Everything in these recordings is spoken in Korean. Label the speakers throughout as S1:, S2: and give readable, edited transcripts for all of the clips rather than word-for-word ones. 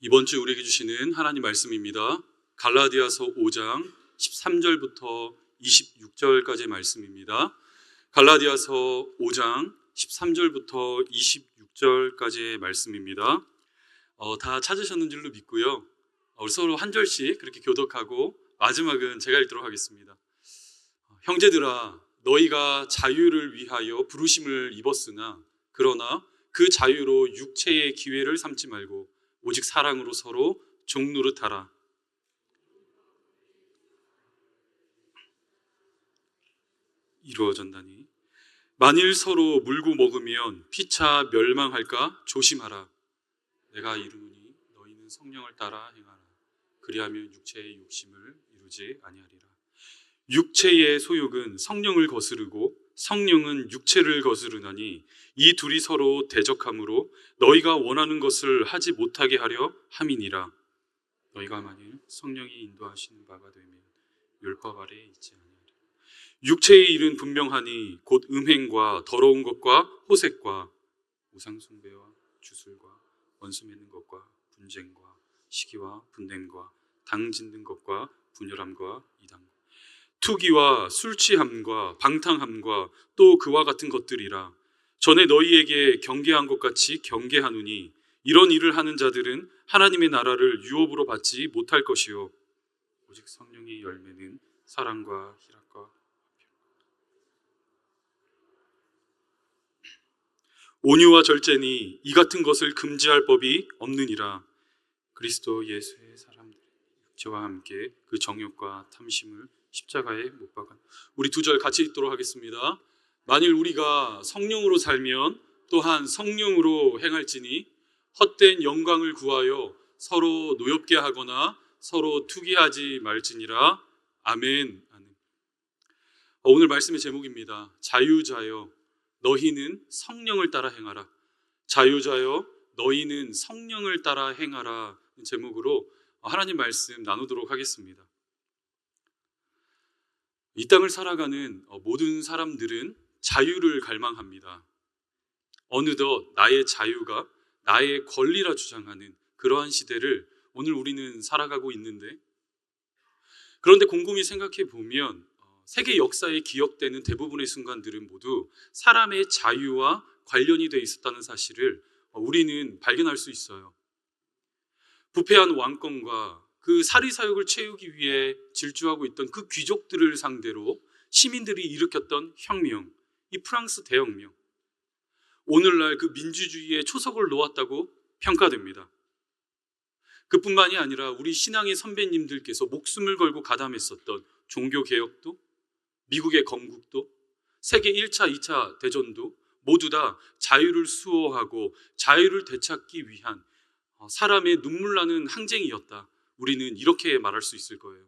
S1: 이번 주 우리에게 주시는 하나님 말씀입니다. 갈라디아서 5장 13절부터 26절까지의 말씀입니다. 갈라디아서 5장 13절부터 26절까지의 말씀입니다. 다 찾으셨는 줄로 믿고요. 우리 서로 한 절씩 그렇게 교독하고 마지막은 제가 읽도록 하겠습니다. 형제들아, 너희가 자유를 위하여 부르심을 입었으나 그러나 그 자유로 육체의 기회를 삼지 말고 오직 사랑으로 서로 종노릇하라. 이루어졌나니 만일 서로 물고 먹으면 피차 멸망할까 조심하라. 내가 이르노니 너희는 성령을 따라 행하라. 그리하면 육체의 욕심을 이루지 아니하리라. 육체의 소욕은 성령을 거스르고 성령은 육체를 거스르나니 이 둘이 서로 대적하므로 너희가 원하는 것을 하지 못하게 하려 함이니라. 너희가 만일 성령이 인도하시는 바가 되면 율법 아래에 있지 아니하리라. 육체의 일은 분명하니 곧 음행과 더러운 것과 호색과 우상 숭배와 주술과 원수 맺는 것과 분쟁과 시기와 분냄과 당 짓는 것과 분열함과 이단과 투기와 술 취함과 방탕함과 또 그와 같은 것들이라. 전에 너희에게 경계한 것 같이 경계하노니 이런 일을 하는 자들은 하나님의 나라를 유업으로 받지 못할 것이요 오직 성령의 열매는 사랑과 희락과 온유와 절제니 이 같은 것을 금지할 법이 없느니라. 그리스도 예수의 사람들의 육체와 함께 그 정욕과 탐심을 십자가에 못 박아. 우리 두 절 같이 읽도록 하겠습니다. 만일 우리가 성령으로 살면 또한 성령으로 행할지니 헛된 영광을 구하여 서로 노엽게 하거나 서로 투기하지 말지니라. 아멘. 오늘 말씀의 제목입니다. 자유자여 너희는 성령을 따라 행하라. 자유자여 너희는 성령을 따라 행하라 제목으로 하나님 말씀 나누도록 하겠습니다. 이 땅을 살아가는 모든 사람들은 자유를 갈망합니다. 어느덧 나의 자유가 나의 권리라 주장하는 그러한 시대를 오늘 우리는 살아가고 있는데, 그런데 곰곰이 생각해 보면 세계 역사에 기억되는 대부분의 순간들은 모두 사람의 자유와 관련이 돼 있었다는 사실을 우리는 발견할 수 있어요. 부패한 왕권과 그 사리사욕을 채우기 위해 질주하고 있던 그 귀족들을 상대로 시민들이 일으켰던 혁명, 이 프랑스 대혁명, 오늘날 그 민주주의의 초석을 놓았다고 평가됩니다. 그뿐만이 아니라 우리 신앙의 선배님들께서 목숨을 걸고 가담했었던 종교개혁도, 미국의 건국도, 세계 1차, 2차 대전도 모두 다 자유를 수호하고 자유를 되찾기 위한 사람의 눈물 나는 항쟁이었다. 우리는 이렇게 말할 수 있을 거예요.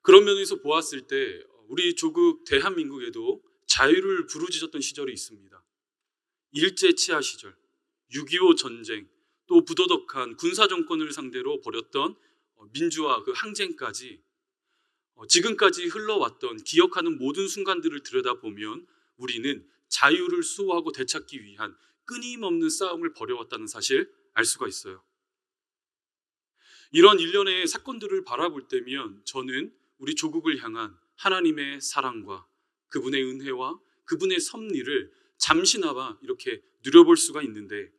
S1: 그런 면에서 보았을 때 우리 조국 대한민국에도 자유를 부르짖었던 시절이 있습니다. 일제 치하 시절, 6.25 전쟁, 또 부도덕한 군사정권을 상대로 벌였던 민주화 그 항쟁까지 지금까지 흘러왔던 기억하는 모든 순간들을 들여다보면 우리는 자유를 수호하고 되찾기 위한 끊임없는 싸움을 벌여왔다는 사실 알 수가 있어요. 이런 일련의 사건들을 바라볼 때면 저는 우리 조국을 향한 하나님의 사랑과 그분의 은혜와 그분의 섭리를 잠시나마 이렇게 누려볼 수가 있는데,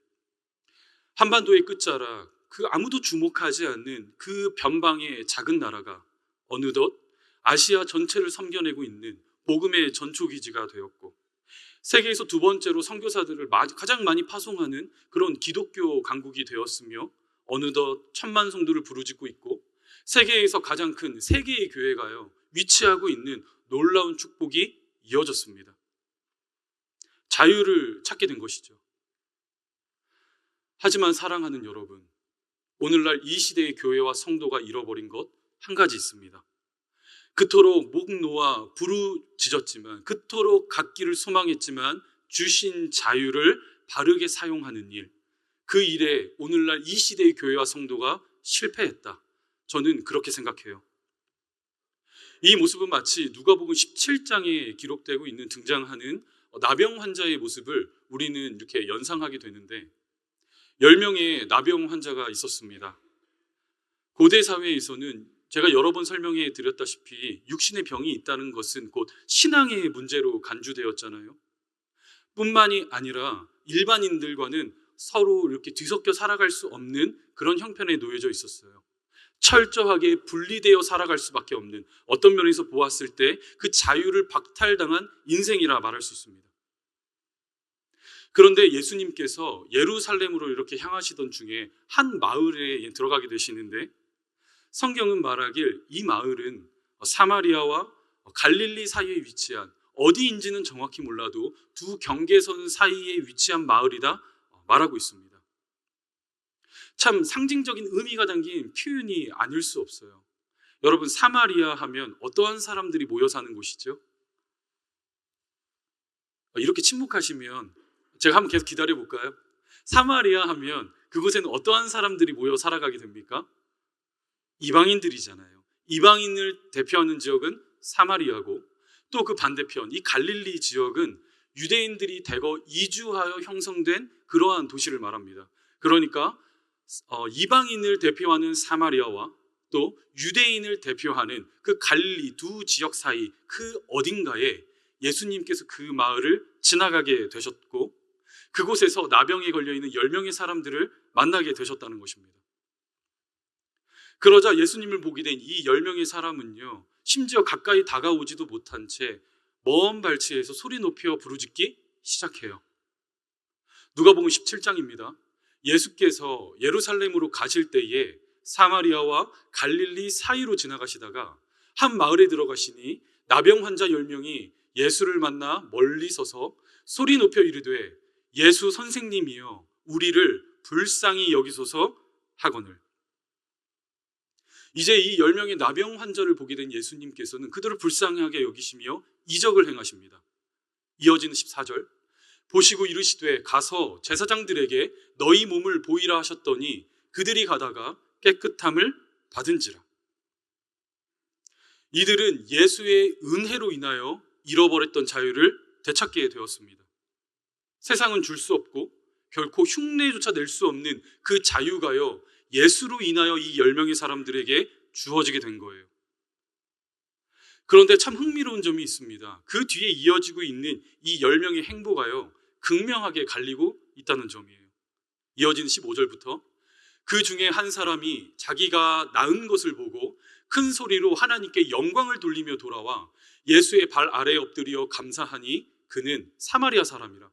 S1: 한반도의 끝자락, 그 아무도 주목하지 않는 그 변방의 작은 나라가 어느덧 아시아 전체를 섬겨내고 있는 복음의 전초기지가 되었고, 세계에서 두 번째로 선교사들을 가장 많이 파송하는 그런 기독교 강국이 되었으며, 어느덧 1000만 성도를 부르짖고 있고, 세계에서 가장 큰 세계의 교회가요 위치하고 있는 놀라운 축복이 이어졌습니다. 자유를 찾게 된 것이죠. 하지만 사랑하는 여러분, 오늘날 이 시대의 교회와 성도가 잃어버린 것 한 가지 있습니다. 그토록 목 놓아 부르짖었지만, 그토록 갖기를 소망했지만 주신 자유를 바르게 사용하는 일, 그 일에 오늘날 이 시대의 교회와 성도가 실패했다. 저는 그렇게 생각해요. 이 모습은 마치 누가복음 17장에 기록되고 있는 등장하는 나병 환자의 모습을 우리는 이렇게 연상하게 되는데, 10명의 나병 환자가 있었습니다. 고대 사회에서는 제가 여러 번 설명해 드렸다시피 육신의 병이 있다는 것은 곧 신앙의 문제로 간주되었잖아요. 뿐만이 아니라 일반인들과는 서로 이렇게 뒤섞여 살아갈 수 없는 그런 형편에 놓여져 있었어요. 철저하게 분리되어 살아갈 수밖에 없는, 어떤 면에서 보았을 때 그 자유를 박탈당한 인생이라 말할 수 있습니다. 그런데 예수님께서 예루살렘으로 이렇게 향하시던 중에 한 마을에 들어가게 되시는데, 성경은 말하길 이 마을은 사마리아와 갈릴리 사이에 위치한, 어디인지는 정확히 몰라도 두 경계선 사이에 위치한 마을이다 말하고 있습니다. 참 상징적인 의미가 담긴 표현이 아닐 수 없어요. 여러분, 사마리아 하면 어떠한 사람들이 모여 사는 곳이죠? 이렇게 침묵하시면 제가 한번 계속 기다려 볼까요? 사마리아 하면 그곳에는 어떠한 사람들이 모여 살아가게 됩니까? 이방인들이잖아요. 이방인을 대표하는 지역은 사마리아고, 또 그 반대편 이 갈릴리 지역은 유대인들이 대거 이주하여 형성된 그러한 도시를 말합니다. 그러니까 이방인을 대표하는 사마리아와 또 유대인을 대표하는 그 갈릴리 두 지역 사이 그 어딘가에 예수님께서 그 마을을 지나가게 되셨고, 그곳에서 나병에 걸려있는 10명의 사람들을 만나게 되셨다는 것입니다. 그러자 예수님을 보게 된 이 10명의 사람은요, 심지어 가까이 다가오지도 못한 채 먼 발치에서 소리 높여 부르짖기 시작해요. 누가복음 17장입니다. 예수께서 예루살렘으로 가실 때에 사마리아와 갈릴리 사이로 지나가시다가 한 마을에 들어가시니 나병 환자 10명이 예수를 만나 멀리 서서 소리 높여 이르되 예수 선생님이여 우리를 불쌍히 여기소서 하거늘. 이제 이 10명의 나병 환자를 보게 된 예수님께서는 그들을 불쌍하게 여기시며 이적을 행하십니다. 이어지는 14절, 보시고 이르시되 가서 제사장들에게 너희 몸을 보이라 하셨더니 그들이 가다가 깨끗함을 받은지라. 이들은 예수의 은혜로 인하여 잃어버렸던 자유를 되찾게 되었습니다. 세상은 줄 수 없고 결코 흉내조차 낼 수 없는 그 자유가요, 예수로 인하여 이 10명의 사람들에게 주어지게 된 거예요. 그런데 참 흥미로운 점이 있습니다. 그 뒤에 이어지고 있는 이 10명의 행보가요, 극명하게 갈리고 있다는 점이에요. 이어지는 15절부터 그 중에 한 사람이 자기가 낳은 것을 보고 큰 소리로 하나님께 영광을 돌리며 돌아와 예수의 발 아래에 엎드려 감사하니 그는 사마리아 사람이라.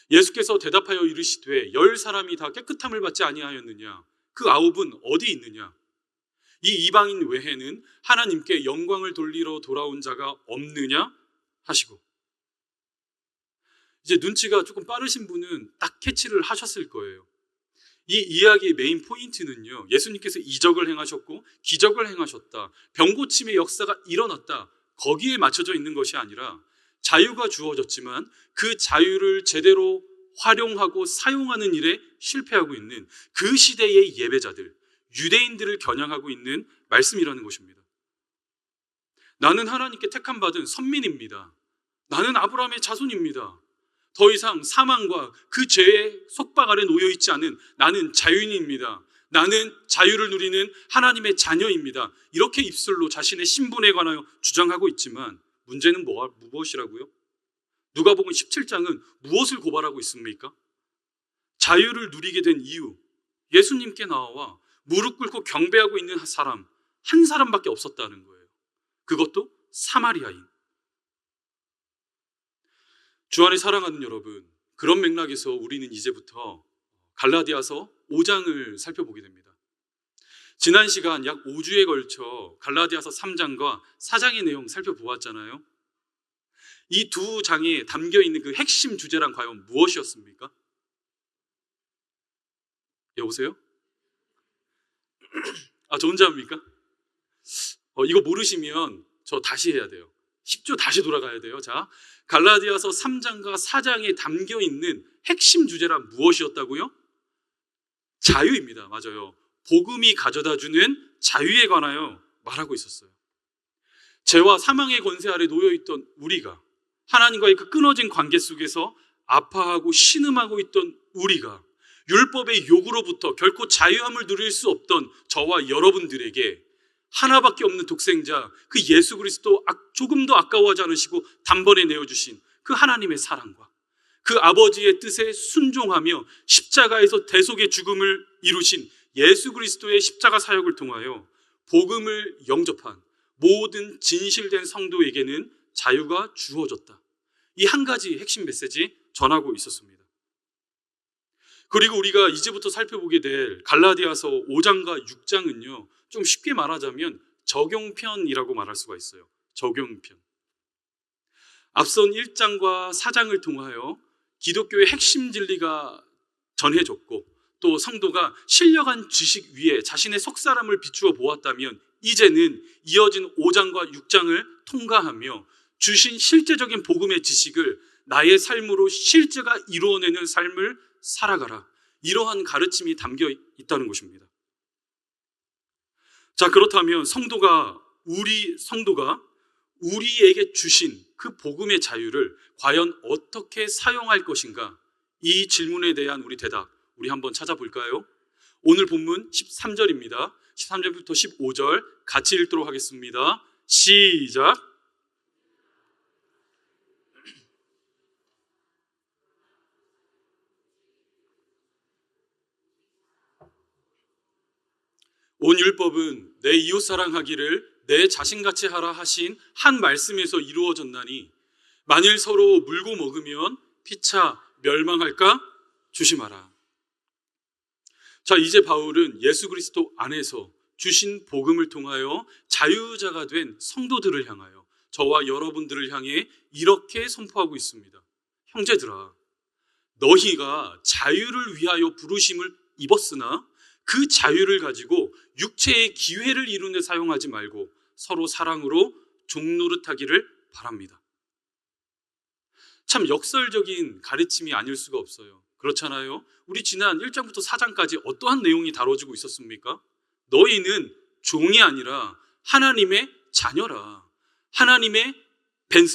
S1: 예수께서 대답하여 이르시되 10사람이 다 깨끗함을 받지 아니하였느냐? 그 9은 어디 있느냐? 이 이방인 외에는 하나님께 영광을 돌리러 돌아온 자가 없느냐? 하시고, 이제 눈치가 조금 빠르신 분은 딱 캐치를 하셨을 거예요. 이 이야기의 메인 포인트는요, 예수님께서 이적을 행하셨고 기적을 행하셨다, 병고침의 역사가 일어났다, 거기에 맞춰져 있는 것이 아니라 자유가 주어졌지만 그 자유를 제대로 활용하고 사용하는 일에 실패하고 있는 그 시대의 예배자들, 유대인들을 겨냥하고 있는 말씀이라는 것입니다. 나는 하나님께 택함받은 선민입니다. 나는 아브라함의 자손입니다. 더 이상 사망과 그 죄의 속박 아래 놓여있지 않은 나는 자유인입니다. 나는 자유를 누리는 하나님의 자녀입니다. 이렇게 입술로 자신의 신분에 관하여 주장하고 있지만 문제는 무엇이라고요? 누가복음 17장은 무엇을 고발하고 있습니까? 자유를 누리게 된 이유, 예수님께 나와 무릎 꿇고 경배하고 있는 사람 한 사람밖에 없었다는 거예요. 그것도 사마리아인. 주 안에 사랑하는 여러분, 그런 맥락에서 우리는 이제부터 갈라디아서 5장을 살펴보게 됩니다. 지난 시간 약 5주에 걸쳐 갈라디아서 3장과 4장의 내용 살펴보았잖아요. 이 두 장에 담겨있는 그 핵심 주제란 과연 무엇이었습니까? 여보세요? 저 혼자 합니까? 이거 모르시면 저 다시 해야 돼요. 10조 다시 돌아가야 돼요. 자, 갈라디아서 3장과 4장에 담겨있는 핵심 주제란 무엇이었다고요? 자유입니다. 맞아요. 복음이 가져다주는 자유에 관하여 말하고 있었어요. 죄와 사망의 권세 아래 놓여있던 우리가, 하나님과의 그 끊어진 관계 속에서 아파하고 신음하고 있던 우리가, 율법의 요구로부터 결코 자유함을 누릴 수 없던 저와 여러분들에게 하나밖에 없는 독생자 그 예수 그리스도 조금도 아까워하지 않으시고 단번에 내어주신 그 하나님의 사랑과 그 아버지의 뜻에 순종하며 십자가에서 대속의 죽음을 이루신 예수 그리스도의 십자가 사역을 통하여 복음을 영접한 모든 진실된 성도에게는 자유가 주어졌다. 이 한 가지 핵심 메시지 전하고 있었습니다. 그리고 우리가 이제부터 살펴보게 될 갈라디아서 5장과 6장은요, 좀 쉽게 말하자면 적용편이라고 말할 수가 있어요. 적용편. 앞선 1장과 4장을 통하여 기독교의 핵심 진리가 전해졌고 또 성도가 신령한 지식 위에 자신의 속사람을 비추어 보았다면 이제는 이어진 5장과 6장을 통과하며 주신 실제적인 복음의 지식을 나의 삶으로 실제가 이루어내는 삶을 살아가라. 이러한 가르침이 담겨 있다는 것입니다. 자, 그렇다면 성도가 우리에게 주신 그 복음의 자유를 과연 어떻게 사용할 것인가? 이 질문에 대한 우리 대답, 우리 한번 찾아볼까요? 오늘 본문 13절입니다. 13절부터 15절 같이 읽도록 하겠습니다. 시작. 온 율법은 내 이웃 사랑하기를 내 자신같이 하라 하신 한 말씀에서 이루어졌나니 만일 서로 물고 먹으면 피차 멸망할까? 조심하라. 자, 이제 바울은 예수 그리스도 안에서 주신 복음을 통하여 자유자가 된 성도들을 향하여 저와 여러분들을 향해 이렇게 선포하고 있습니다. 형제들아, 너희가 자유를 위하여 부르심을 입었으나 그 자유를 가지고 육체의 기회를 이루는 데 사용하지 말고 서로 사랑으로 종노릇하기를 바랍니다. 참 역설적인 가르침이 아닐 수가 없어요. 그렇잖아요. 우리 지난 1장부터 4장까지 어떠한 내용이 다뤄지고 있었습니까? 너희는 종이 아니라 하나님의 자녀라. 하나님의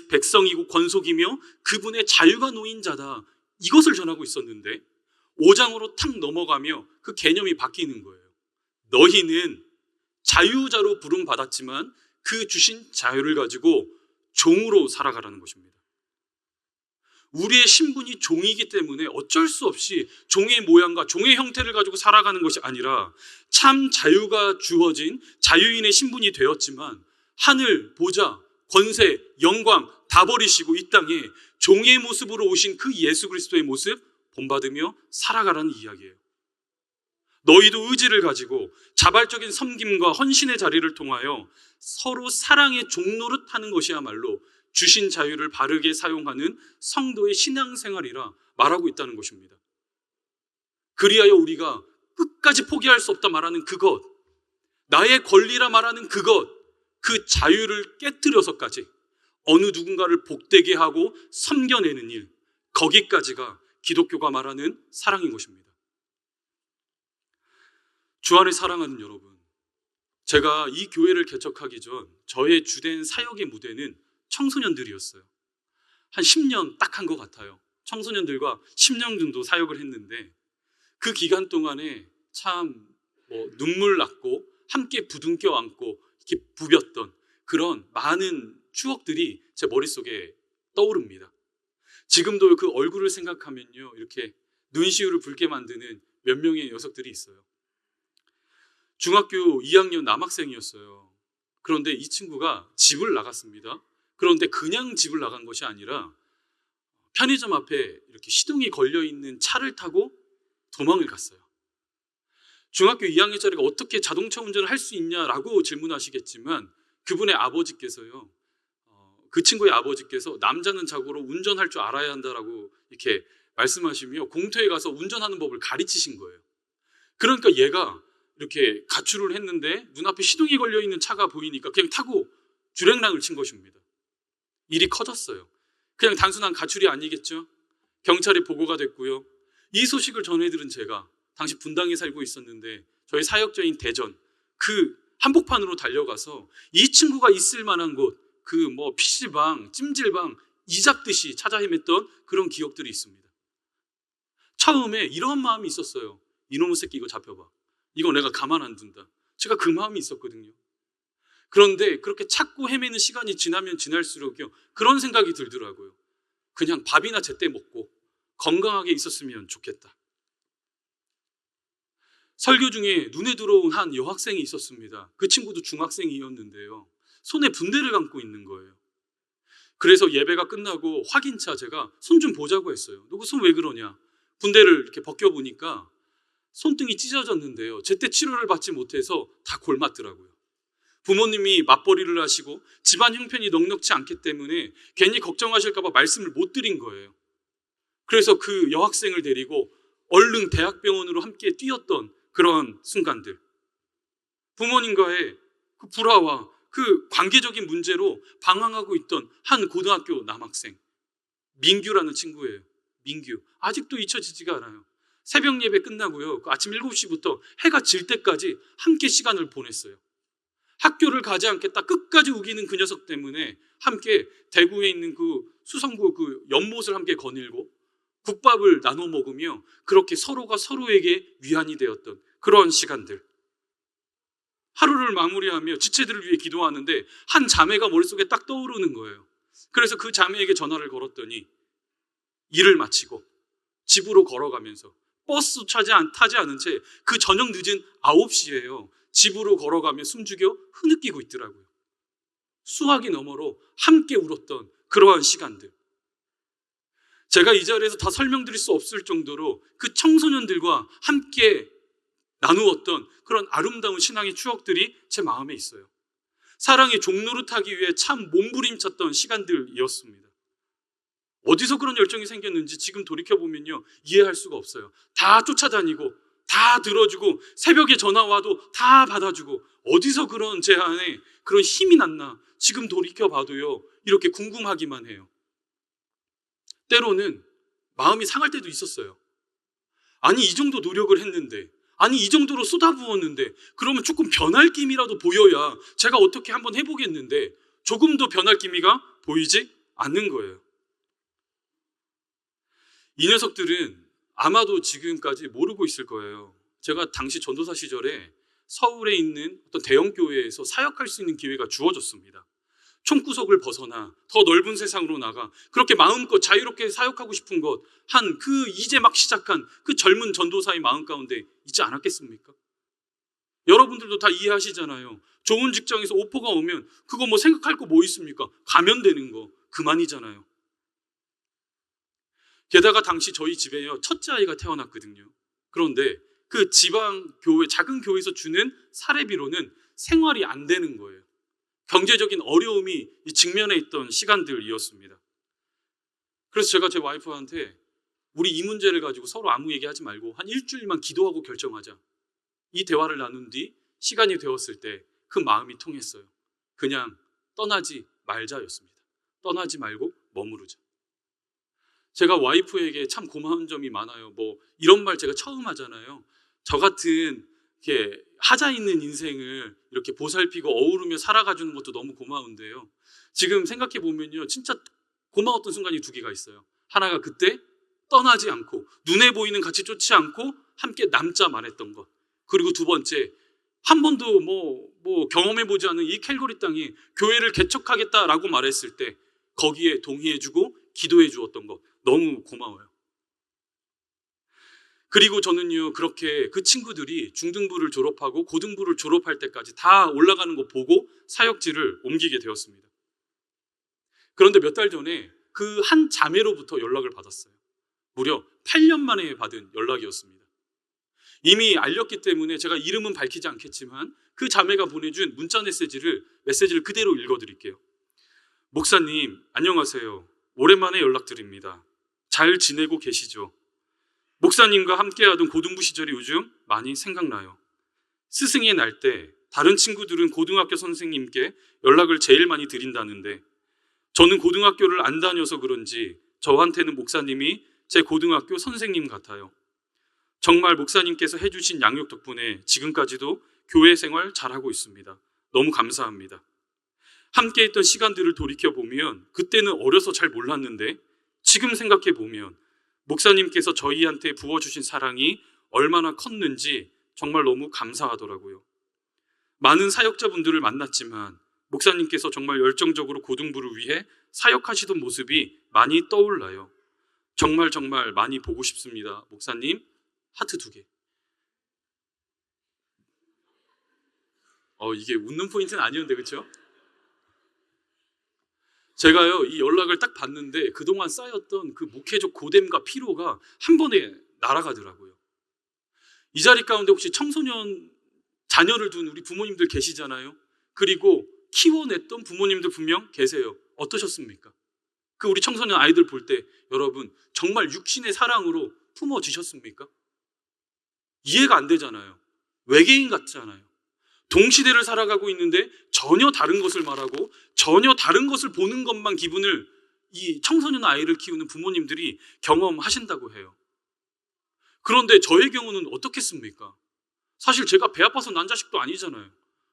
S1: 백성이고 권속이며 그분의 자유가 놓인 자다. 이것을 전하고 있었는데 5장으로 탁 넘어가며 그 개념이 바뀌는 거예요. 너희는 자유자로 부름받았지만 그 주신 자유를 가지고 종으로 살아가라는 것입니다. 우리의 신분이 종이기 때문에 어쩔 수 없이 종의 모양과 종의 형태를 가지고 살아가는 것이 아니라 참 자유가 주어진 자유인의 신분이 되었지만 하늘, 보좌, 권세, 영광 다 버리시고 이 땅에 종의 모습으로 오신 그 예수 그리스도의 모습 본받으며 살아가라는 이야기예요. 너희도 의지를 가지고 자발적인 섬김과 헌신의 자리를 통하여 서로 사랑의 종노릇하는 것이야말로 주신 자유를 바르게 사용하는 성도의 신앙생활이라 말하고 있다는 것입니다. 그리하여 우리가 끝까지 포기할 수 없다 말하는 그것, 나의 권리라 말하는 그것, 그 자유를 깨뜨려서까지 어느 누군가를 복되게 하고 섬겨내는 일, 거기까지가 기독교가 말하는 사랑인 것입니다. 주 안에 사랑하는 여러분, 제가 이 교회를 개척하기 전 저의 주된 사역의 무대는 청소년들이었어요. 한 10년 딱 한 것 같아요. 청소년들과 10년 정도 사역을 했는데 그 기간 동안에 참 눈물 났고 함께 부둥켜 안고 이렇게 부볐던 그런 많은 추억들이 제 머릿속에 떠오릅니다. 지금도 그 얼굴을 생각하면요, 이렇게 눈시울을 붉게 만드는 몇 명의 녀석들이 있어요. 중학교 2학년 남학생이었어요. 그런데 이 친구가 집을 나갔습니다. 그런데 그냥 집을 나간 것이 아니라 편의점 앞에 이렇게 시동이 걸려있는 차를 타고 도망을 갔어요. 중학교 2학년짜리가 어떻게 자동차 운전을 할 수 있냐라고 질문하시겠지만 그분의 아버지께서요, 그 친구의 아버지께서 남자는 자고로 운전할 줄 알아야 한다라고 이렇게 말씀하시며 공터에 가서 운전하는 법을 가르치신 거예요. 그러니까 얘가 이렇게 가출을 했는데 눈앞에 시동이 걸려있는 차가 보이니까 그냥 타고 주랭랑을 친 것입니다. 일이 커졌어요. 그냥 단순한 가출이 아니겠죠. 경찰에 보고가 됐고요. 이 소식을 전해들은 제가 당시 분당에 살고 있었는데 저희 사역자인 대전 그 한복판으로 달려가서 이 친구가 있을 만한 곳, 그 PC방, 찜질방 이 잡듯이 찾아 헤맸던 그런 기억들이 있습니다. 처음에 이런 마음이 있었어요. 이놈의 새끼 이거 잡혀봐. 이거 내가 가만 안 둔다. 제가 그 마음이 있었거든요. 그런데 그렇게 찾고 헤매는 시간이 지나면 지날수록요, 그런 생각이 들더라고요. 그냥 밥이나 제때 먹고 건강하게 있었으면 좋겠다. 설교 중에 눈에 들어온 한 여학생이 있었습니다. 그 친구도 중학생이었는데요. 손에 붕대를 감고 있는 거예요. 그래서 예배가 끝나고 확인차 제가 손 좀 보자고 했어요. 너 그 손 왜 그러냐? 붕대를 이렇게 벗겨보니까 손등이 찢어졌는데요. 제때 치료를 받지 못해서 다 골맞더라고요. 부모님이 맞벌이를 하시고 집안 형편이 넉넉지 않기 때문에 괜히 걱정하실까 봐 말씀을 못 드린 거예요. 그래서 그 여학생을 데리고 얼른 대학병원으로 함께 뛰었던 그런 순간들, 부모님과의 그 불화와 그 관계적인 문제로 방황하고 있던 한 고등학교 남학생, 민규라는 친구예요. 민규. 아직도 잊혀지지가 않아요. 새벽 예배 끝나고요, 아침 7시부터 해가 질 때까지 함께 시간을 보냈어요. 학교를 가지 않겠다 끝까지 우기는 그 녀석 때문에 함께 대구에 있는 그 수성구 그 연못을 함께 거닐고 국밥을 나눠 먹으며 그렇게 서로가 서로에게 위안이 되었던 그런 시간들. 하루를 마무리하며 지체들을 위해 기도하는데 한 자매가 머릿속에 딱 떠오르는 거예요. 그래서 그 자매에게 전화를 걸었더니 일을 마치고 집으로 걸어가면서 버스 타지 않은 채 그 저녁 늦은 9시예요. 집으로 걸어가며 숨죽여 흐느끼고 있더라고요. 수화기 너머로 함께 울었던 그러한 시간들. 제가 이 자리에서 다 설명드릴 수 없을 정도로 그 청소년들과 함께 나누었던 그런 아름다운 신앙의 추억들이 제 마음에 있어요. 사랑의 종노릇하기 위해 참 몸부림쳤던 시간들이었습니다. 어디서 그런 열정이 생겼는지 지금 돌이켜보면요, 이해할 수가 없어요. 다 쫓아다니고 다 들어주고 새벽에 전화 와도 다 받아주고 어디서 그런 제 안에 그런 힘이 났나 지금 돌이켜봐도요, 이렇게 궁금하기만 해요. 때로는 마음이 상할 때도 있었어요. 아니 이 정도 노력을 했는데, 아니 이 정도로 쏟아부었는데 그러면 조금 변할 기미라도 보여야 제가 어떻게 한번 해보겠는데 조금도 변할 기미가 보이지 않는 거예요. 이 녀석들은 아마도 지금까지 모르고 있을 거예요. 제가 당시 전도사 시절에 서울에 있는 어떤 대형 교회에서 사역할 수 있는 기회가 주어졌습니다. 총구석을 벗어나 더 넓은 세상으로 나가 그렇게 마음껏 자유롭게 사역하고 싶은 것, 한 그 이제 막 시작한 그 젊은 전도사의 마음 가운데 있지 않았겠습니까? 여러분들도 다 이해하시잖아요. 좋은 직장에서 오퍼가 오면 그거 뭐 생각할 거 뭐 있습니까? 가면 되는 거 그만이잖아요. 게다가 당시 저희 집에요, 첫째 아이가 태어났거든요. 그런데 그 지방 교회, 작은 교회에서 주는 사례비로는 생활이 안 되는 거예요. 경제적인 어려움이 직면해 있던 시간들이었습니다. 그래서 제가 제 와이프한테 우리 이 문제를 가지고 서로 아무 얘기하지 말고 한 일주일만 기도하고 결정하자. 이 대화를 나눈 뒤 시간이 되었을 때 그 마음이 통했어요. 그냥 떠나지 말자였습니다. 떠나지 말고 머무르자. 제가 와이프에게 참 고마운 점이 많아요. 뭐 이런 말 제가 처음 하잖아요. 저 같은 이렇게 하자 있는 인생을 이렇게 보살피고 어우르며 살아가주는 것도 너무 고마운데요. 지금 생각해 보면요, 진짜 고마웠던 순간이 2개가 있어요. 하나가 그때 떠나지 않고 눈에 보이는 같이 쫓지 않고 함께 남자만 했던 것. 그리고 2번째, 한 번도 뭐 경험해보지 않은 이 캘거리 땅에 교회를 개척하겠다라고 말했을 때 거기에 동의해주고 기도해 주었던 것, 너무 고마워요. 그리고 저는요, 그렇게 그 친구들이 중등부를 졸업하고 고등부를 졸업할 때까지 다 올라가는 거 보고 사역지를 옮기게 되었습니다. 그런데 몇 달 전에 그 한 자매로부터 연락을 받았어요. 무려 8년 만에 받은 연락이었습니다. 이미 알렸기 때문에 제가 이름은 밝히지 않겠지만 그 자매가 보내준 문자 메시지를 그대로 읽어드릴게요. 목사님, 안녕하세요. 오랜만에 연락드립니다. 잘 지내고 계시죠? 목사님과 함께하던 고등부 시절이 요즘 많이 생각나요. 스승의 날 때 다른 친구들은 고등학교 선생님께 연락을 제일 많이 드린다는데 저는 고등학교를 안 다녀서 그런지 저한테는 목사님이 제 고등학교 선생님 같아요. 정말 목사님께서 해주신 양육 덕분에 지금까지도 교회 생활 잘하고 있습니다. 너무 감사합니다. 함께 했던 시간들을 돌이켜보면 그때는 어려서 잘 몰랐는데 지금 생각해보면 목사님께서 저희한테 부어주신 사랑이 얼마나 컸는지 정말 너무 감사하더라고요. 많은 사역자분들을 만났지만 목사님께서 정말 열정적으로 고등부를 위해 사역하시던 모습이 많이 떠올라요. 정말 많이 보고 싶습니다. 목사님, 하트 2개. 이게 웃는 포인트는 아니었는데, 그렇죠? 제가요, 이 연락을 딱 봤는데 그동안 쌓였던 그 목회적 고됨과 피로가 한 번에 날아가더라고요. 이 자리 가운데 혹시 청소년 자녀를 둔 우리 부모님들 계시잖아요. 그리고 키워냈던 부모님들 분명 계세요. 어떠셨습니까? 그 우리 청소년 아이들 볼 때 여러분 정말 육신의 사랑으로 품어지셨습니까? 이해가 안 되잖아요. 외계인 같잖아요. 동시대를 살아가고 있는데 전혀 다른 것을 말하고 전혀 다른 것을 보는 것만 기분을 이 청소년 아이를 키우는 부모님들이 경험하신다고 해요. 그런데 저의 경우는 어떻겠습니까? 사실 제가 배 아파서 난 자식도 아니잖아요.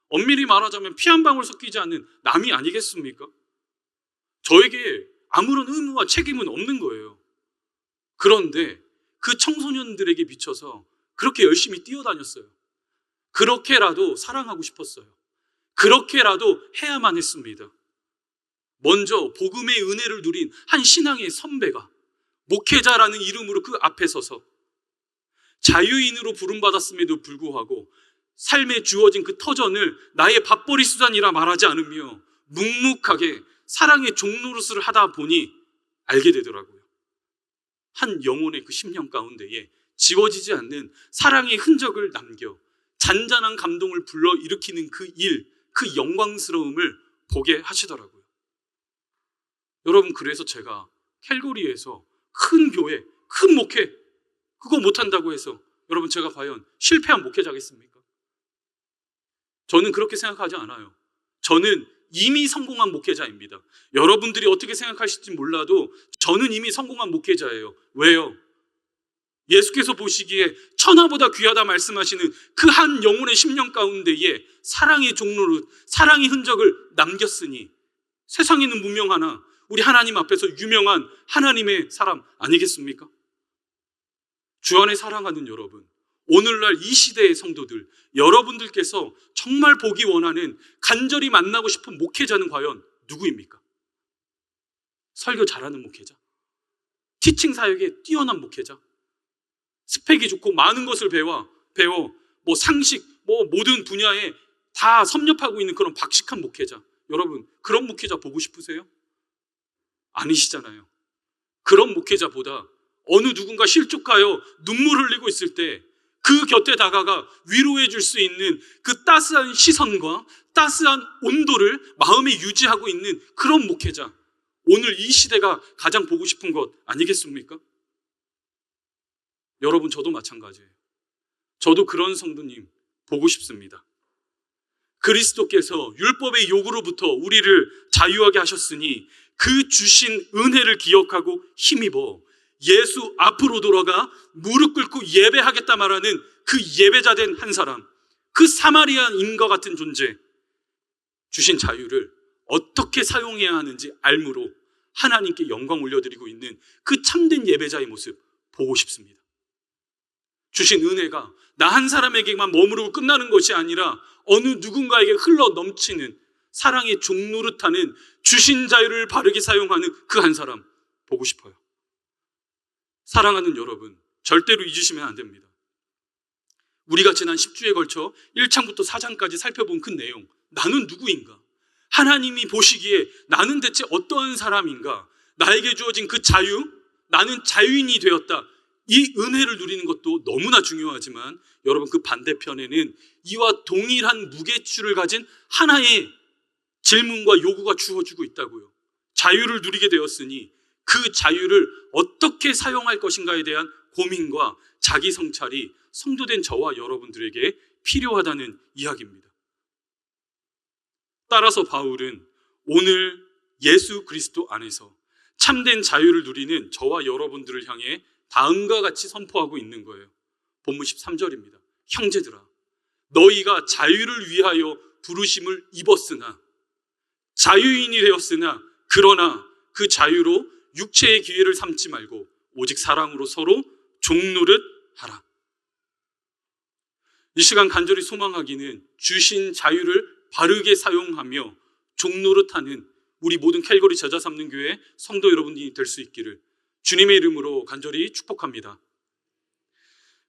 S1: 엄밀히 말하자면 피 한 방울 섞이지 않는 남이 아니겠습니까? 저에게 아무런 의무와 책임은 없는 거예요. 그런데 그 청소년들에게 미쳐서 그렇게 열심히 뛰어다녔어요. 그렇게라도 사랑하고 싶었어요. 그렇게라도 해야만 했습니다. 먼저 복음의 은혜를 누린 한 신앙의 선배가 목회자라는 이름으로 그 앞에 서서 자유인으로 부름받았음에도 불구하고 삶에 주어진 그 터전을 나의 밥벌이 수단이라 말하지 않으며 묵묵하게 사랑의 종노릇을 하다 보니 알게 되더라고요. 한 영혼의 그 10년 가운데에 지워지지 않는 사랑의 흔적을 남겨 잔잔한 감동을 불러일으키는 그 일, 그 영광스러움을 보게 하시더라고요. 여러분, 그래서 제가 캘거리에서 큰 교회, 큰 목회 그거 못한다고 해서 여러분 제가 과연 실패한 목회자겠습니까? 저는 그렇게 생각하지 않아요. 저는 이미 성공한 목회자입니다. 여러분들이 어떻게 생각하실지 몰라도 저는 이미 성공한 목회자예요. 왜요? 예수께서 보시기에 천하보다 귀하다 말씀하시는 그 한 영혼의 10년 가운데에 사랑의 종로로 사랑의 흔적을 남겼으니 세상에는 무명하나 우리 하나님 앞에서 유명한 하나님의 사람 아니겠습니까? 주 안에 사랑하는 여러분, 오늘날 이 시대의 성도들, 여러분들께서 정말 보기 원하는 간절히 만나고 싶은 목회자는 과연 누구입니까? 설교 잘하는 목회자? 티칭 사역에 뛰어난 목회자? 스펙이 좋고 많은 것을 배워 뭐 상식, 뭐 모든 분야에 다 섭렵하고 있는 그런 박식한 목회자. 여러분, 그런 목회자 보고 싶으세요? 아니시잖아요. 그런 목회자보다 어느 누군가 실족하여 눈물 흘리고 있을 때 그 곁에 다가가 위로해 줄 수 있는 그 따스한 시선과 따스한 온도를 마음에 유지하고 있는 그런 목회자, 오늘 이 시대가 가장 보고 싶은 것 아니겠습니까? 여러분, 저도 마찬가지예요. 저도 그런 성도님 보고 싶습니다. 그리스도께서 율법의 요구로부터 우리를 자유하게 하셨으니 그 주신 은혜를 기억하고 힘입어 예수 앞으로 돌아가 무릎 꿇고 예배하겠다 말하는 그 예배자 된 한 사람, 그 사마리아인과 같은 존재, 주신 자유를 어떻게 사용해야 하는지 알므로 하나님께 영광 올려드리고 있는 그 참된 예배자의 모습 보고 싶습니다. 주신 은혜가 나 한 사람에게만 머무르고 끝나는 것이 아니라 어느 누군가에게 흘러 넘치는 사랑의 종노릇하는 주신 자유를 바르게 사용하는 그 한 사람 보고 싶어요. 사랑하는 여러분, 절대로 잊으시면 안 됩니다. 우리가 지난 10주에 걸쳐 1장부터 4장까지 살펴본 그 내용, 나는 누구인가? 하나님이 보시기에 나는 대체 어떠한 사람인가? 나에게 주어진 그 자유, 나는 자유인이 되었다. 이 은혜를 누리는 것도 너무나 중요하지만 여러분, 그 반대편에는 이와 동일한 무게추를 가진 하나의 질문과 요구가 주어지고 있다고요. 자유를 누리게 되었으니 그 자유를 어떻게 사용할 것인가에 대한 고민과 자기 성찰이 성도된 저와 여러분들에게 필요하다는 이야기입니다. 따라서 바울은 오늘 예수 그리스도 안에서 참된 자유를 누리는 저와 여러분들을 향해 다음과 같이 선포하고 있는 거예요. 본문 13절입니다. 형제들아, 너희가 자유를 위하여 부르심을 입었으나, 자유인이 되었으나, 그러나 그 자유로 육체의 기회를 삼지 말고 오직 사랑으로 서로 종노릇 하라. 이 시간 간절히 소망하기는 주신 자유를 바르게 사용하며 종노릇하는 우리 모든 캘거리 제자 삼는 교회 성도 여러분이 될 수 있기를 주님의 이름으로 간절히 축복합니다.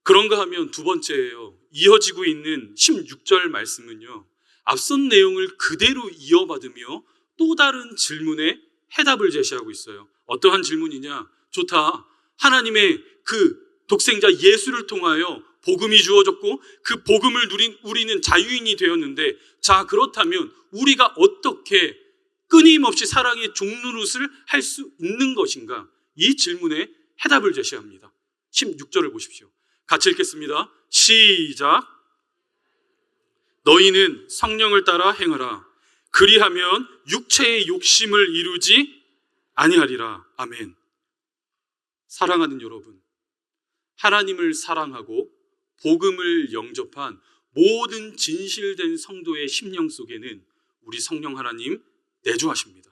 S1: 그런가 하면 두 번째예요. 이어지고 있는 16절 말씀은요, 앞선 내용을 그대로 이어받으며 또 다른 질문에 해답을 제시하고 있어요. 어떠한 질문이냐? 좋다. 하나님의 그 독생자 예수를 통하여 복음이 주어졌고 그 복음을 누린 우리는 자유인이 되었는데, 자, 그렇다면 우리가 어떻게 끊임없이 사랑의 종노릇을 할 수 있는 것인가? 이 질문에 해답을 제시합니다. 16절을 보십시오. 같이 읽겠습니다. 시작. 너희는 성령을 따라 행하라. 그리하면 육체의 욕심을 이루지 아니하리라. 아멘. 사랑하는 여러분, 하나님을 사랑하고 복음을 영접한 모든 진실된 성도의 심령 속에는 우리 성령 하나님 내주하십니다.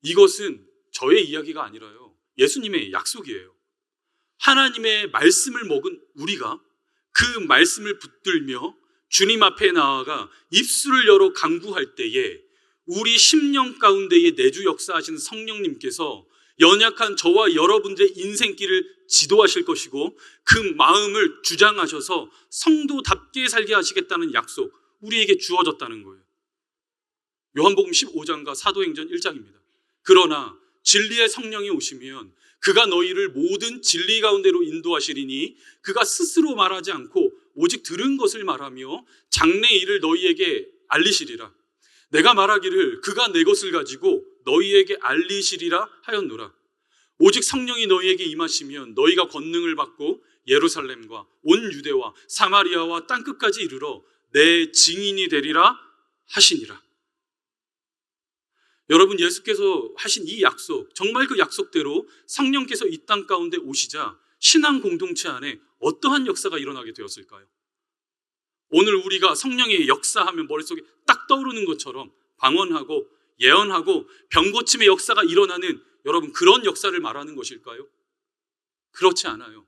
S1: 이것은 저의 이야기가 아니라요, 예수님의 약속이에요. 하나님의 말씀을 먹은 우리가 그 말씀을 붙들며 주님 앞에 나아가 입술을 열어 간구할 때에 우리 심령 가운데에 내주 역사하시는 성령님께서 연약한 저와 여러분들의 인생길을 지도하실 것이고 그 마음을 주장하셔서 성도답게 살게 하시겠다는 약속, 우리에게 주어졌다는 거예요. 요한복음 15장과 사도행전 1장입니다. 그러나 진리의 성령이 오시면 그가 너희를 모든 진리 가운데로 인도하시리니 그가 스스로 말하지 않고 오직 들은 것을 말하며 장래 일을 너희에게 알리시리라. 내가 말하기를 그가 내 것을 가지고 너희에게 알리시리라 하였노라. 오직 성령이 너희에게 임하시면 너희가 권능을 받고 예루살렘과 온 유대와 사마리아와 땅끝까지 이르러 내 증인이 되리라 하시니라. 여러분, 예수께서 하신 이 약속, 정말 그 약속대로 성령께서 이 땅 가운데 오시자 신앙 공동체 안에 어떠한 역사가 일어나게 되었을까요? 오늘 우리가 성령의 역사하면 머릿속에 딱 떠오르는 것처럼 방언하고 예언하고 병고침의 역사가 일어나는, 여러분, 그런 역사를 말하는 것일까요? 그렇지 않아요.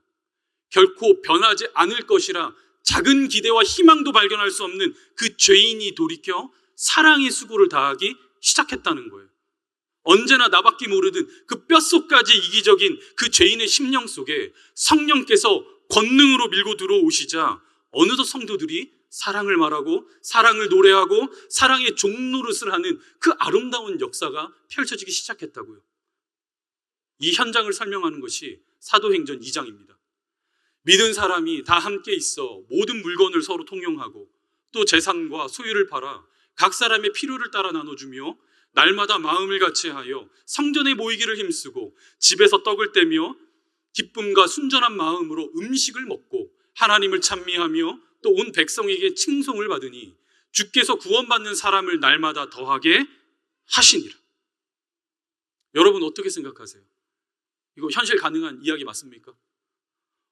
S1: 결코 변하지 않을 것이라 작은 기대와 희망도 발견할 수 없는 그 죄인이 돌이켜 사랑의 수고를 다하기 시작했다는 거예요. 언제나 나밖에 모르던 그 뼛속까지 이기적인 그 죄인의 심령 속에 성령께서 권능으로 밀고 들어오시자 어느덧 성도들이 사랑을 말하고 사랑을 노래하고 사랑의 종노릇을 하는 그 아름다운 역사가 펼쳐지기 시작했다고요. 이 현장을 설명하는 것이 사도행전 2장입니다. 믿은 사람이 다 함께 있어 모든 물건을 서로 통용하고 또 재산과 소유를 팔아 각 사람의 필요를 따라 나눠주며 날마다 마음을 같이하여 성전에 모이기를 힘쓰고 집에서 떡을 떼며 기쁨과 순전한 마음으로 음식을 먹고 하나님을 찬미하며 또 온 백성에게 칭송을 받으니 주께서 구원받는 사람을 날마다 더하게 하시니라. 여러분, 어떻게 생각하세요? 이거 현실 가능한 이야기 맞습니까?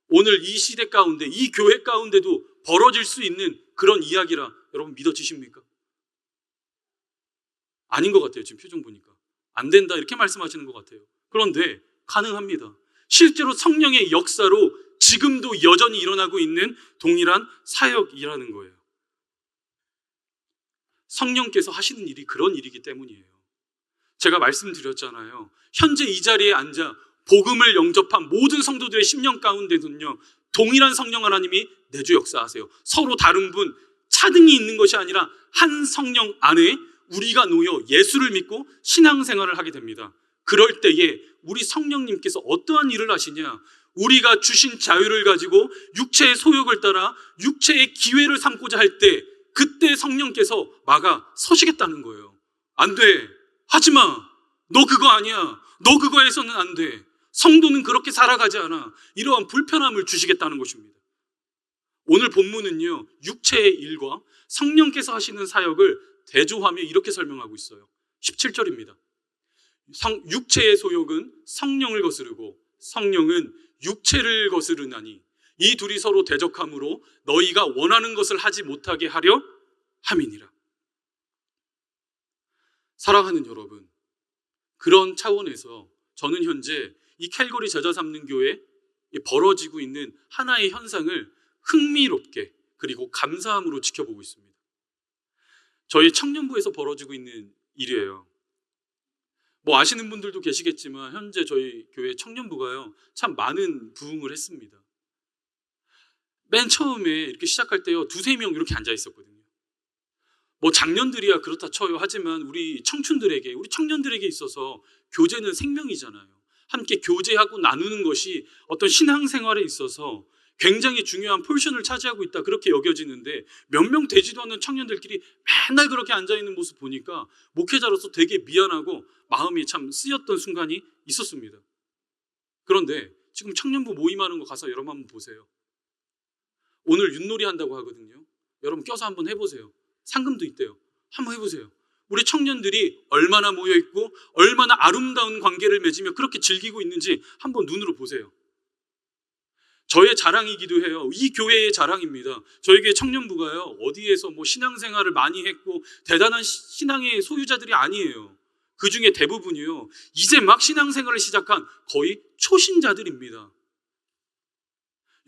S1: 오늘 이 시대 가운데, 이 교회 가운데도 벌어질 수 있는 그런 이야기라 여러분 믿어지십니까? 아닌 것 같아요. 지금 표정 보니까 안 된다 이렇게 말씀하시는 것 같아요. 그런데 가능합니다. 실제로 성령의 역사로 지금도 여전히 일어나고 있는 동일한 사역이라는 거예요. 성령께서 하시는 일이 그런 일이기 때문이에요. 제가 말씀드렸잖아요. 현재 이 자리에 앉아 복음을 영접한 모든 성도들의 심령 가운데는요, 동일한 성령 하나님이 내주 역사하세요. 서로 다른 분, 차등이 있는 것이 아니라 한 성령 안에 우리가 놓여 예수를 믿고 신앙생활을 하게 됩니다. 그럴 때에 우리 성령님께서 어떠한 일을 하시냐? 우리가 주신 자유를 가지고 육체의 소욕을 따라 육체의 기회를 삼고자 할 때 그때 성령께서 막아 서시겠다는 거예요. 안 돼. 하지 마. 너 그거 아니야. 너 그거 해서는 안 돼. 성도는 그렇게 살아가지 않아. 이러한 불편함을 주시겠다는 것입니다. 오늘 본문은요, 육체의 일과 성령께서 하시는 사역을 대조하며 이렇게 설명하고 있어요. 17절입니다. 육체의 소욕은 성령을 거스르고 성령은 육체를 거스르나니 이 둘이 서로 대적함으로 너희가 원하는 것을 하지 못하게 하려 함이니라. 사랑하는 여러분, 그런 차원에서 저는 현재 이 캘거리 제자 삼는 교회에 벌어지고 있는 하나의 현상을 흥미롭게 그리고 감사함으로 지켜보고 있습니다. 저희 청년부에서 벌어지고 있는 일이에요. 뭐 아시는 분들도 계시겠지만 현재 저희 교회 청년부가요 참 많은 부흥을 했습니다. 맨 처음에 이렇게 시작할 때요 2-3명 이렇게 앉아 있었거든요. 뭐 작년들이야 그렇다 쳐요. 하지만 우리 청년들에게 있어서 교제는 생명이잖아요. 함께 교제하고 나누는 것이 어떤 신앙생활에 있어서 굉장히 중요한 포지션을 차지하고 있다 그렇게 여겨지는데 몇 명 되지도 않는 청년들끼리 맨날 그렇게 앉아있는 모습 보니까 목회자로서 되게 미안하고 마음이 참 쓰였던 순간이 있었습니다. 그런데 지금 청년부 모임하는 거 가서 여러분 한번 보세요. 오늘 윷놀이 한다고 하거든요. 여러분 껴서 한번 해보세요. 상금도 있대요. 한번 해보세요. 우리 청년들이 얼마나 모여있고 얼마나 아름다운 관계를 맺으며 그렇게 즐기고 있는지 한번 눈으로 보세요. 저의 자랑이기도 해요. 이 교회의 자랑입니다. 저희 교회 청년부가요 어디에서 뭐 신앙생활을 많이 했고 대단한 신앙의 소유자들이 아니에요. 그 중에 대부분이요 이제 막 신앙생활을 시작한 거의 초신자들입니다.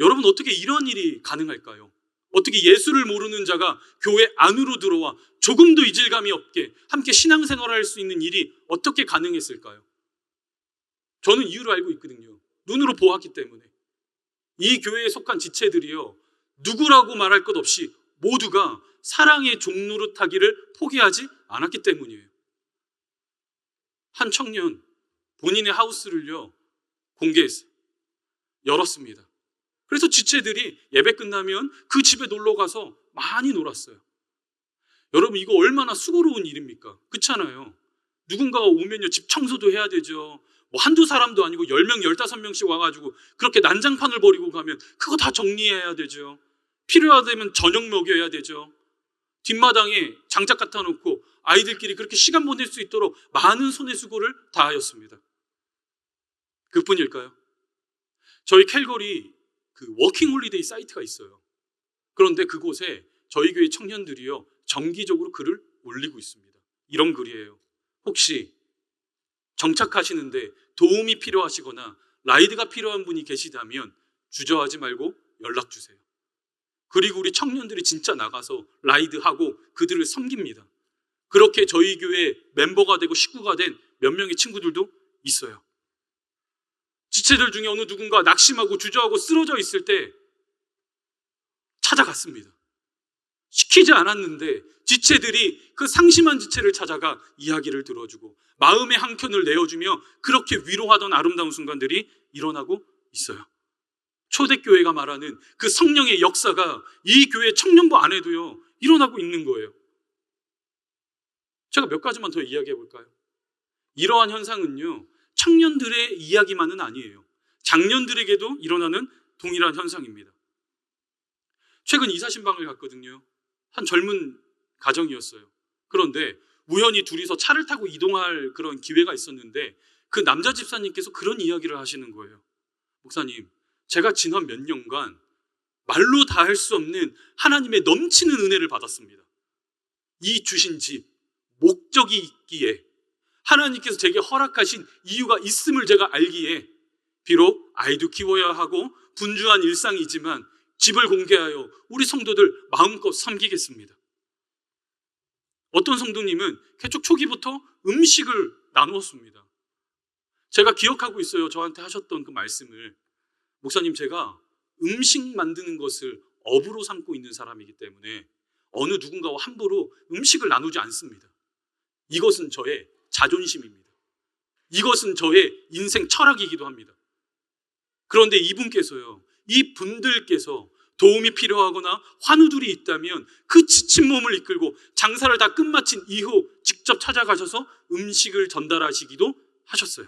S1: 여러분 어떻게 이런 일이 가능할까요? 어떻게 예수를 모르는 자가 교회 안으로 들어와 조금도 이질감이 없게 함께 신앙생활을 할 수 있는 일이 어떻게 가능했을까요? 저는 이유를 알고 있거든요. 눈으로 보았기 때문에. 이 교회에 속한 지체들이요 누구라고 말할 것 없이 모두가 사랑의 종노릇하기를 포기하지 않았기 때문이에요. 한 청년 본인의 하우스를요 공개했어요. 열었습니다. 그래서 지체들이 예배 끝나면 그 집에 놀러 가서 많이 놀았어요. 여러분 이거 얼마나 수고로운 일입니까? 그렇잖아요. 누군가가 오면요 집 청소도 해야 되죠. 뭐 한두 사람도 아니고 10명, 15명씩 와가지고 그렇게 난장판을 벌이고 가면 그거 다 정리해야 되죠. 필요하다면 저녁 먹여야 되죠. 뒷마당에 장작 갖다 놓고 아이들끼리 그렇게 시간 보낼 수 있도록 많은 손의 수고를 다하였습니다. 그뿐일까요? 저희 캘거리 그 워킹홀리데이 사이트가 있어요. 그런데 그곳에 저희 교회 청년들이요 정기적으로 글을 올리고 있습니다. 이런 글이에요. 혹시 정착하시는데 도움이 필요하시거나 라이드가 필요한 분이 계시다면 주저하지 말고 연락 주세요. 그리고 우리 청년들이 진짜 나가서 라이드하고 그들을 섬깁니다. 그렇게 저희 교회 멤버가 되고 식구가 된 몇 명의 친구들도 있어요. 지체들 중에 어느 누군가 낙심하고 주저하고 쓰러져 있을 때 찾아갔습니다. 시키지 않았는데 지체들이 그 상심한 지체를 찾아가 이야기를 들어주고 마음의 한켠을 내어주며 그렇게 위로하던 아름다운 순간들이 일어나고 있어요. 초대교회가 말하는 그 성령의 역사가 이 교회 청년부 안에도요 일어나고 있는 거예요. 제가 몇 가지만 더 이야기해 볼까요? 이러한 현상은요 청년들의 이야기만은 아니에요. 장년들에게도 일어나는 동일한 현상입니다. 최근 이사신방을 갔거든요. 한 젊은 가정이었어요. 그런데 우연히 둘이서 차를 타고 이동할 그런 기회가 있었는데 그 남자 집사님께서 그런 이야기를 하시는 거예요. 목사님, 제가 지난 몇 년간 말로 다 할 수 없는 하나님의 넘치는 은혜를 받았습니다. 이 주신 집, 목적이 있기에 하나님께서 제게 허락하신 이유가 있음을 제가 알기에 비록 아이도 키워야 하고 분주한 일상이지만 집을 공개하여 우리 성도들 마음껏 섬기겠습니다. 어떤 성도님은 개척 초기부터 음식을 나누었습니다. 제가 기억하고 있어요. 저한테 하셨던 그 말씀을. 목사님, 제가 음식 만드는 것을 업으로 삼고 있는 사람이기 때문에 어느 누군가와 함부로 음식을 나누지 않습니다. 이것은 저의 자존심입니다. 이것은 저의 인생 철학이기도 합니다. 그런데 이분께서요, 이 분들께서 도움이 필요하거나 환우들이 있다면 그 지친 몸을 이끌고 장사를 다 끝마친 이후 직접 찾아가셔서 음식을 전달하시기도 하셨어요.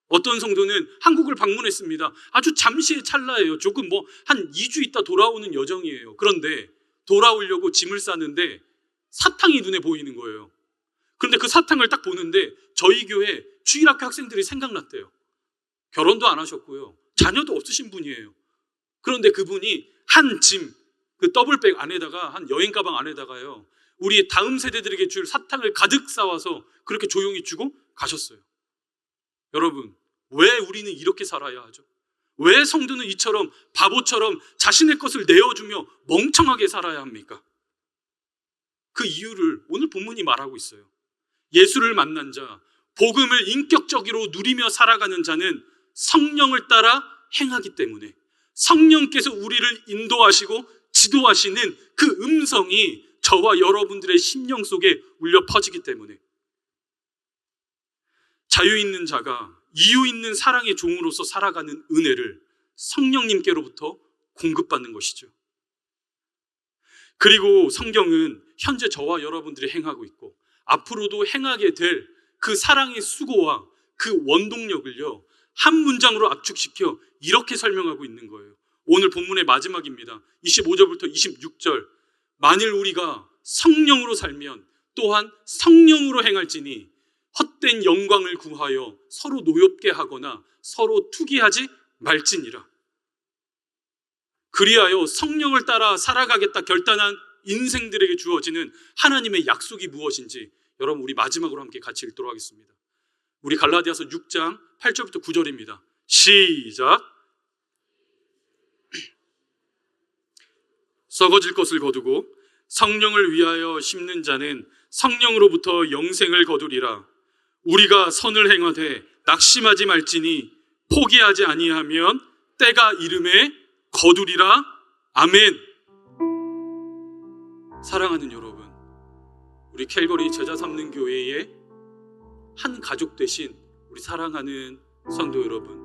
S1: 어떤 성도는 한국을 방문했습니다. 아주 잠시의 찰나예요. 조금 한 2주 있다 돌아오는 여정이에요. 그런데 돌아오려고 짐을 싸는데 사탕이 눈에 보이는 거예요. 그런데 그 사탕을 딱 보는데 저희 교회 주일학교 학생들이 생각났대요. 결혼도 안 하셨고요. 자녀도 없으신 분이에요. 그런데 그분이 한 짐, 그 더블백 안에다가 한 여행 가방 안에다가요, 우리 다음 세대들에게 줄 사탕을 가득 싸와서 그렇게 조용히 주고 가셨어요. 여러분, 왜 우리는 이렇게 살아야 하죠? 왜 성도는 이처럼 바보처럼 자신의 것을 내어주며 멍청하게 살아야 합니까? 그 이유를 오늘 본문이 말하고 있어요. 예수를 만난 자, 복음을 인격적으로 누리며 살아가는 자는 성령을 따라 행하기 때문에, 성령께서 우리를 인도하시고 지도하시는 그 음성이 저와 여러분들의 심령 속에 울려 퍼지기 때문에, 자유 있는 자가 이유 있는 사랑의 종으로서 살아가는 은혜를 성령님께로부터 공급받는 것이죠. 그리고 성경은 현재 저와 여러분들이 행하고 있고 앞으로도 행하게 될 그 사랑의 수고와 그 원동력을요, 한 문장으로 압축시켜 이렇게 설명하고 있는 거예요. 오늘 본문의 마지막입니다. 25절부터 26절. 만일 우리가 성령으로 살면 또한 성령으로 행할지니 헛된 영광을 구하여 서로 노엽게 하거나 서로 투기하지 말지니라. 그리하여 성령을 따라 살아가겠다 결단한 인생들에게 주어지는 하나님의 약속이 무엇인지 여러분, 우리 마지막으로 함께 같이 읽도록 하겠습니다. 우리 갈라디아서 6장 8절부터 9절입니다. 시작. 썩어질 것을 거두고 성령을 위하여 심는 자는 성령으로부터 영생을 거두리라. 우리가 선을 행하되 낙심하지 말지니 포기하지 아니하면 때가 이름에 거두리라. 아멘. 사랑하는 여러분, 우리 캘거리 제자 삼는 교회의 한 가족 되신 우리 사랑하는 성도 여러분,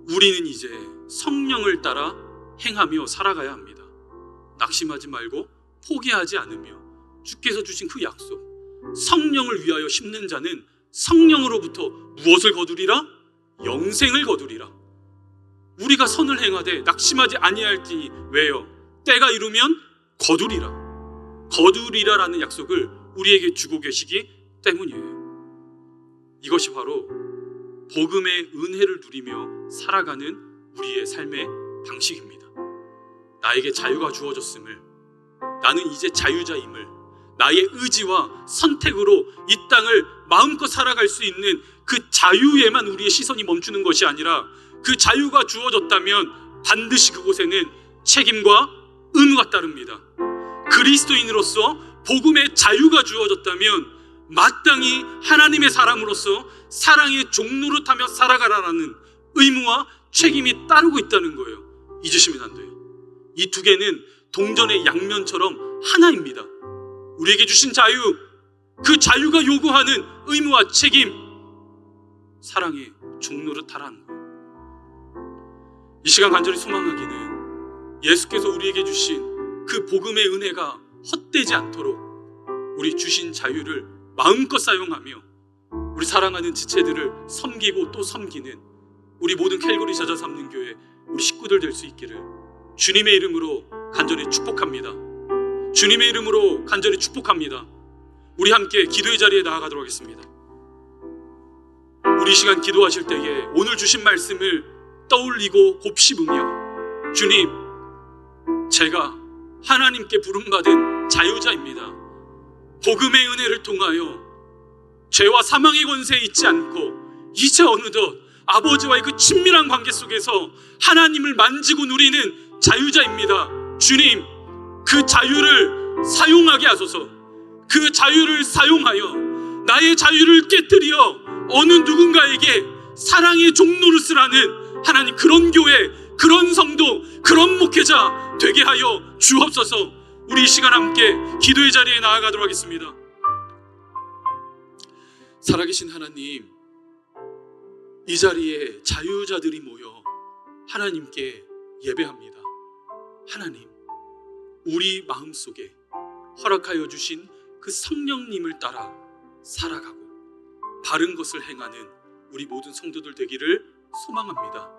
S1: 우리는 이제 성령을 따라 행하며 살아가야 합니다. 낙심하지 말고 포기하지 않으며 주께서 주신 그 약속, 성령을 위하여 심는 자는 성령으로부터 무엇을 거두리라? 영생을 거두리라. 우리가 선을 행하되 낙심하지 아니할지 왜요? 때가 이루면 거두리라. 거두리라라는 약속을 우리에게 주고 계시기 때문이에요. 이것이 바로 복음의 은혜를 누리며 살아가는 우리의 삶의 방식입니다. 나에게 자유가 주어졌음을, 나는 이제 자유자임을, 나의 의지와 선택으로 이 땅을 마음껏 살아갈 수 있는 그 자유에만 우리의 시선이 멈추는 것이 아니라, 그 자유가 주어졌다면 반드시 그곳에는 책임과 의무가 따릅니다. 그리스도인으로서 복음의 자유가 주어졌다면 마땅히 하나님의 사람으로서 사랑의 종노릇하며 살아가라는 의무와 책임이 따르고 있다는 거예요. 잊으시면 안 돼요. 이 두 개는 동전의 양면처럼 하나입니다. 우리에게 주신 자유, 그 자유가 요구하는 의무와 책임, 사랑의 종노릇하라는 거예요. 이 시간 간절히 소망하기는 예수께서 우리에게 주신 그 복음의 은혜가 헛되지 않도록 우리 주신 자유를 마음껏 사용하며 우리 사랑하는 지체들을 섬기고 또 섬기는 우리 모든 캘거리 제자 삼는 교회 우리 식구들 될 수 있기를 주님의 이름으로 간절히 축복합니다. 주님의 이름으로 간절히 축복합니다. 우리 함께 기도의 자리에 나아가도록 하겠습니다. 우리 시간 기도하실 때에 오늘 주신 말씀을 떠올리고 곱씹으며, 주님, 제가 하나님께 부름받은 자유자입니다. 복음의 은혜를 통하여 죄와 사망의 권세에 있지 않고 이제 어느덧 아버지와의 그 친밀한 관계 속에서 하나님을 만지고 누리는 자유자입니다. 주님, 그 자유를 사용하게 하소서. 그 자유를 사용하여 나의 자유를 깨뜨려 어느 누군가에게 사랑의 종노릇을 하는 하나님, 그런 교회, 그런 성도, 그런 목회자 되게 하여 주옵소서. 우리 이 시간 함께 기도의 자리에 나아가도록 하겠습니다. 살아계신 하나님, 이 자리에 자유자들이 모여 하나님께 예배합니다. 하나님, 우리 마음속에 허락하여 주신 그 성령님을 따라 살아가고 바른 것을 행하는 우리 모든 성도들 되기를 소망합니다.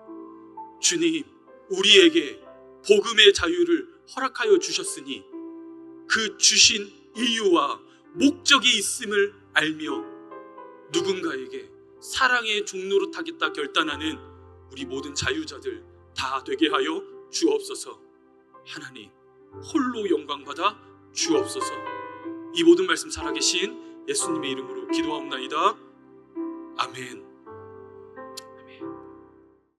S1: 주님, 우리에게 복음의 자유를 허락하여 주셨으니 그 주신 이유와 목적이 있음을 알며 누군가에게 사랑의 종노릇하겠다 결단하는 우리 모든 자유자들 다 되게 하여 주옵소서. 하나님, 홀로 영광받아 주옵소서. 이 모든 말씀 살아계신 예수님의 이름으로 기도하옵나이다. 아멘.